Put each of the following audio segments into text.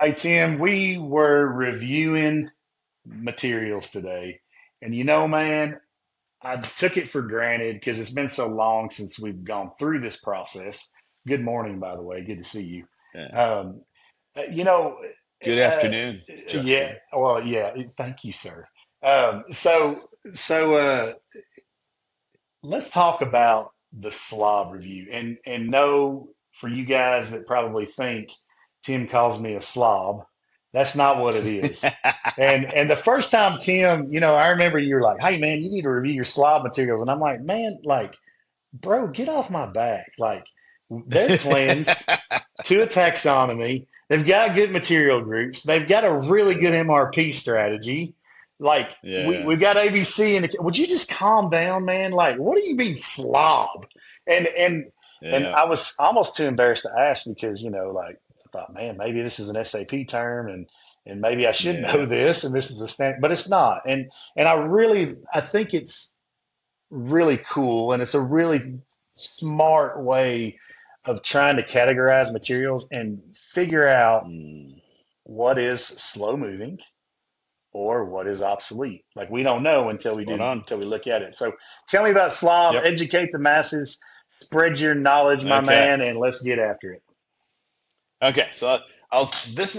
Hey Tim, we were reviewing materials today, and man, I took it for granted because it's been so long since we've gone through this process. Good morning, by the way. Good to see you. Yeah. Um, uh, you know, Good uh, afternoon, yeah. Justin. Well, yeah. Thank you, sir. So, let's talk about the slob review, and no, for you guys that probably think Tim calls me a slob, that's not what it is. And the first time Tim, I remember you were like, "Hey man, you need to review your slob materials," and I'm like, "Man, like, bro, get off my back!" Like, they're cleansed to a taxonomy. They've got good material groups. They've got a really good MRP strategy. Like Yeah, we've got ABC and would you just calm down, man? Like, what do you mean slob? And and and yeah, I was almost too embarrassed to ask because, like I thought, man, maybe this is an SAP term and maybe I should know yeah. this and this is a stand, but it's not. And I think it's really cool and it's a really smart way of trying to categorize materials and figure out Mm. what is slow moving or what is obsolete. Like we don't know Spot on. until we look at it. So tell me about slob, Yep. educate the masses, spread your knowledge, my Okay. man, and let's get after it. Okay. So I'll. This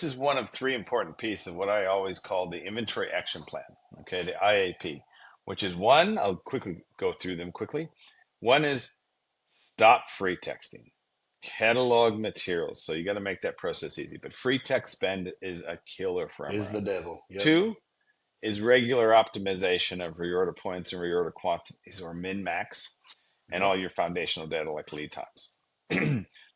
is one of three important pieces of what I always call the inventory action plan. Okay, the IAP, which is one. I'll quickly go through them quickly. One is stop free texting. Catalog materials. So you got to make that process easy. But free text spend is a killer for Is the MRO. devil. Yep. Two is regular optimization of reorder points and reorder quantities or min max and Yep. all your foundational data like lead times.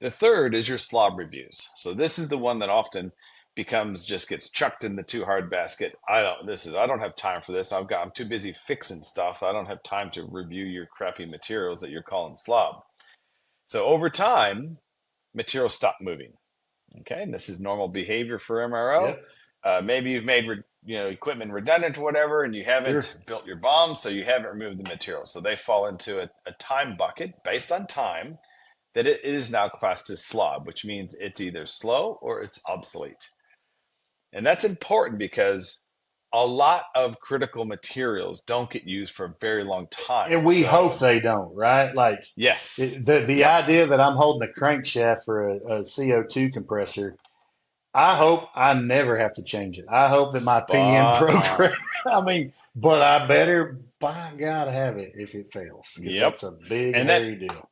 The third is your slob reviews. So this is the one that often becomes just gets chucked in the too hard basket. I don't have time for this. I'm too busy fixing stuff. I don't have time to review your crappy materials that you're calling slob. So over time, materials stop moving. Okay, and this is normal behavior for MRO. Yep. Maybe you've made equipment redundant or whatever, and you haven't Sure. built your bombs, so you haven't removed the material. So they fall into a time bucket based on time that it is now classed as slob, which means it's either slow or it's obsolete. And that's important because a lot of critical materials don't get used for a very long time. And we hope So they don't, right? Like yes, the yep, idea that I'm holding a crankshaft for a CO2 compressor, I hope I never have to change it. I hope that my PM spot program, on. I mean, but I better, by God, have it if it fails, because Yep. that's a big, And that hairy deal.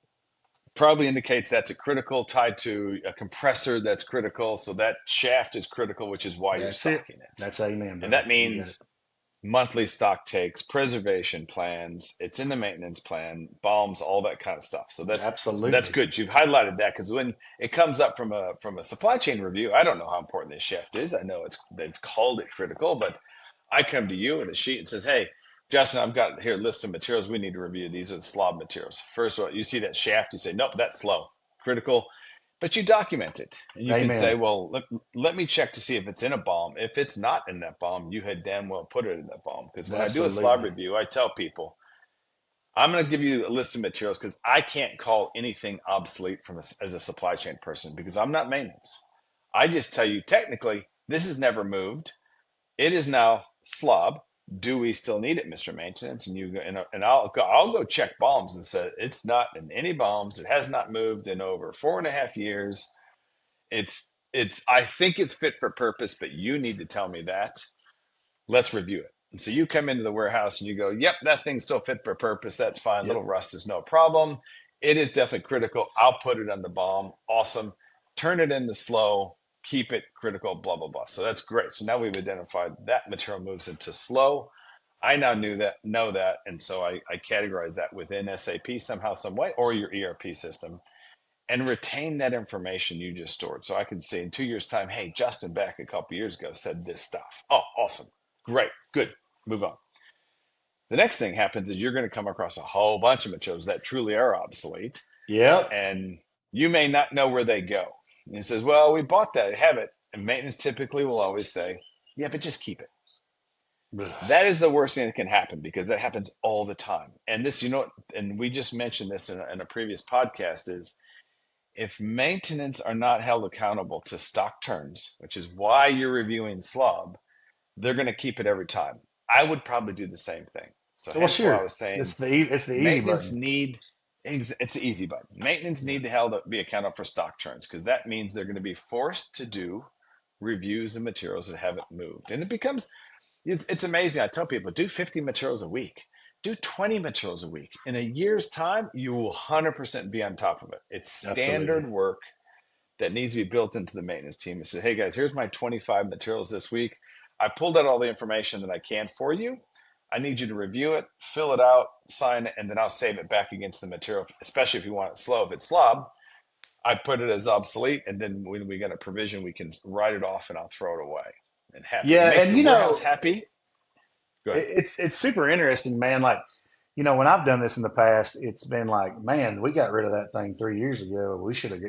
probably indicates that's a critical tied to a compressor that's critical. So that shaft is critical, which is why you're That's it. stocking it. That's amen, And brother. that You got it. means monthly stock takes, preservation plans, it's in the maintenance plan, bombs, all that kind of stuff. So that's Absolutely. good. You've highlighted that because when it comes up from a supply chain review, I don't know how important this shaft is. I know it's they've called it critical, but I come to you with a sheet and says, "Hey, Justin, I've got here a list of materials we need to review. These are the slob materials. First of all, you see that shaft, you say, nope, that's slow, critical, but you document it. And you can say, Amen. well, let me check to see if it's in a bomb. If it's not in that bomb, you had damn well put it in that bomb. Because when I do a slob Absolutely. review, I tell people, I'm going to give you a list of materials because I can't call anything obsolete as a supply chain person because I'm not maintenance. I just tell you, technically, this has never moved. It is now slob. Do we still need it, Mr. Maintenance? And you go, and I'll go check bombs and say it's not in any bombs. It has not moved in over 4.5 years. It's I think it's fit for purpose, but you need to tell me that. Let's review it. And so you come into the warehouse and you go, yep, that thing's still fit for purpose. That's fine. Little Yep. rust is no problem. It is definitely critical. I'll put it on the bomb. Awesome. Turn it into slow. Keep it critical, blah, blah, blah. So that's great. So now we've identified that material moves into slow. I now know that. And so I categorize that within SAP somehow, some way, or your ERP system and retain that information you just stored. So I can say in 2 years' time, hey, Justin back a couple years ago said this stuff. Oh, awesome. Great. Good. Move on. The next thing happens is you're going to come across a whole bunch of materials that truly are obsolete, Yep. and you may not know where they go. And he says, well, we bought that, have it. And maintenance typically will always say, yeah, but just keep it. That is the worst thing that can happen because that happens all the time. And this, and we just mentioned this in a previous podcast, is If maintenance are not held accountable to stock turns, which is why you're reviewing SLOB, they're going to keep it every time. I would probably do the same thing. So Well, hence why I sure. was saying It's the easy maintenance button. need, it's the easy button. Maintenance Yeah. need to be accountable for stock turns because that means they're going to be forced to do reviews of materials that haven't moved. And it's amazing. I tell people, do 50 materials a week. Do 20 materials a week. In a year's time, you will 100% be on top of it. It's Absolutely. standard work that needs to be built into the maintenance team. It says, hey guys, here's my 25 materials this week. I pulled out all the information that I can for you. I need you to review it, fill it out, sign it, and then I'll save it back against the material, especially if you want it slow. If it's slob, I put it as obsolete, and then when we get a provision, we can write it off and I'll throw it away. And happy. It Yeah, makes and the warehouse happy. Go ahead. it's super interesting, man. Like, when I've done this in the past, it's been like, man, we got rid of that thing 3 years ago. We should have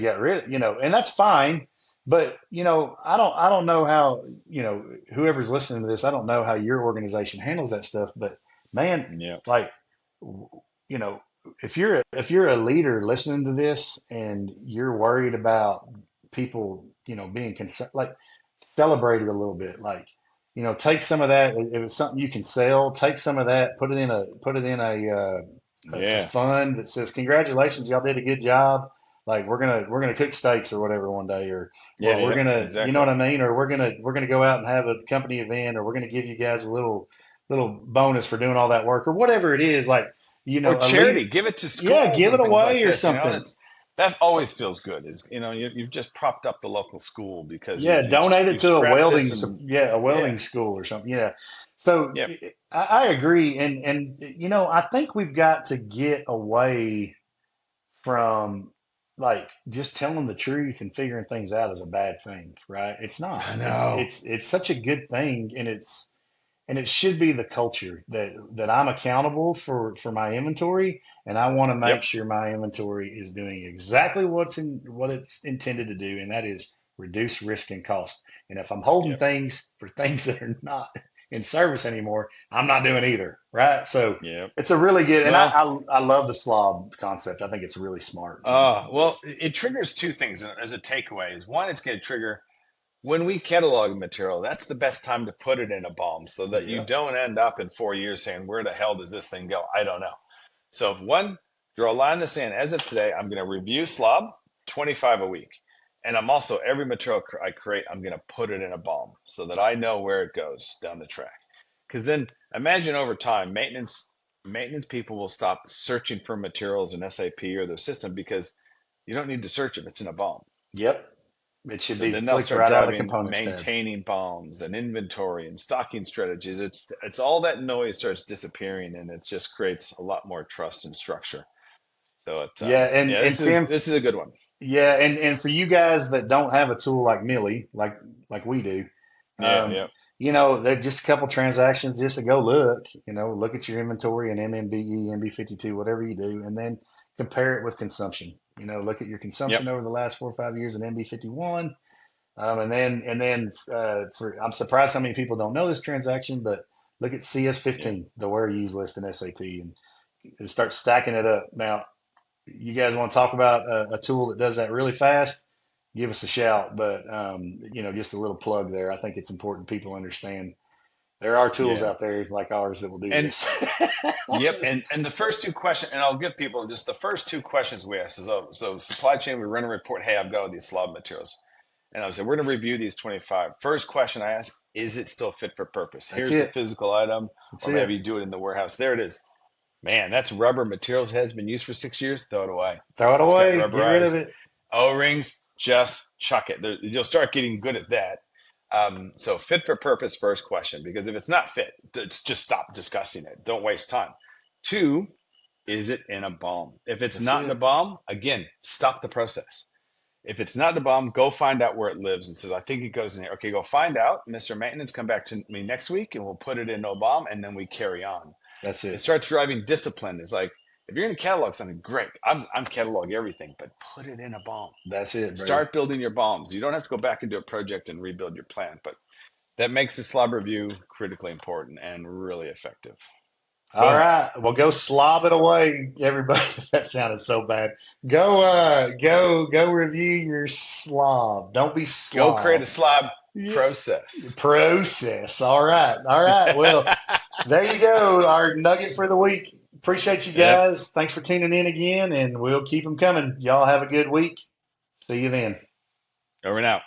got rid of, and that's fine. But, I don't know how, whoever's listening to this, I don't know how your organization handles that stuff. But man, Yeah. like, you know, if you're a leader listening to this and you're worried about people, being like celebrate it a little bit, like, take some of that. If it's something you can sell, take some of that, put it in a Yeah. fund that says, "Congratulations, y'all did a good job." Like, we're gonna cook steaks or whatever one day, or Yeah. we're Yep. gonna, you know Exactly. what I mean, or we're gonna go out and have a company event, or we're gonna give you guys a little bonus for doing all that work, or whatever it is. Like, Or a leader, charity, give it to yeah, schools give it and things away like or this. something. That always feels good. Is you've just propped up the local school because Yeah, donate it you've to a scrapped welding, this and yeah, a yeah, welding school or something. Yeah. So yep, I agree, and I think we've got to get away from, like, just telling the truth and figuring things out is a bad thing, right? It's not. I It's know. it's it's such a good thing, and it should be the culture that I'm accountable for my inventory, and I want to make Yep, sure my inventory is doing exactly what it's intended to do, and that is reduce risk and cost. And if I'm holding yep, things for things that are not in service anymore, I'm not doing either, right? So yep. it's a really good, and Well, I love the slob concept. I think it's really smart. So it triggers two things as a takeaway. Is one, it's going to trigger when we catalog material. That's the best time to put it in a BOM so that you yeah, don't end up in 4 years saying, "Where the hell does this thing go?" I don't know. So if one, draw a line in the sand. As of today, I'm going to review slob 25 a week. And I'm also, every material I create, I'm going to put it in a bomb so that I know where it goes down the track. Because then imagine over time, maintenance people will stop searching for materials in SAP or their system because you don't need to search if it's in a bomb. yep, it should So be then they'll clicked start right out of the driving components tab. maintaining bombs and inventory and stocking strategies. It's all that noise starts disappearing and it just creates a lot more trust and structure. So Yeah, and yeah, and Tim, this is a good one. yeah, and for you guys that don't have a tool like Millie, like we do, Yeah, yeah, um, they're just a couple transactions just to go look at your inventory and MMBE, MB52, whatever you do, and then compare it with consumption. Look at your yep, consumption over the last 4 or 5 years in MB51, and then I'm surprised how many people don't know this transaction, but look at yeah. CS15, the where used list in SAP, and start stacking it up. Now, you guys want to talk about a tool that does that really fast, give us a shout. But just a little plug there. I think it's important people understand there are tools Yeah. out there like ours that will do And this. yep, and the first two questions, and I'll give people just the first two questions we asked is, so supply chain, we run a report. Hey, I've got all these slob materials. And I said, we're going to review these 25. First question I ask, is it still fit for purpose? That's Here's the it. physical item, That's or maybe it. you do it in the warehouse. There it is. Man, that's rubber materials, has been used for 6 years. Throw it away. Throw it It's got away. Get rid of rubberized it. O-rings. Just chuck it. You'll start getting good at that. So fit for purpose, first question, because if it's not fit, just stop discussing it. Don't waste time. Two, is it in a bomb? If it's That's not in a it. bomb, again, stop the process. If it's not in a bomb, go find out where it lives and says, I think it goes in here. Okay, go find out. Mr. Maintenance, come back to me next week and we'll put it in no bomb and then we carry on. That's It it. starts driving discipline. It's like, if you're going to catalog something, great. I'm catalog everything, but put it in a bomb. That's it, brother. Start building your bombs. You don't have to go back and do a project and rebuild your plan, but that makes the slob review critically important and really effective. All Boom. right. Well, go slob it away, everybody. That sounded so bad. Go review your slob. Don't be Go create a slob. SLOB Yeah. process. Process. All right. All right. Well, there you go. Our nugget for the week. Appreciate you Yep. guys. Thanks for tuning in again, and we'll keep them coming. Y'all have a good week. See you then. Over and out.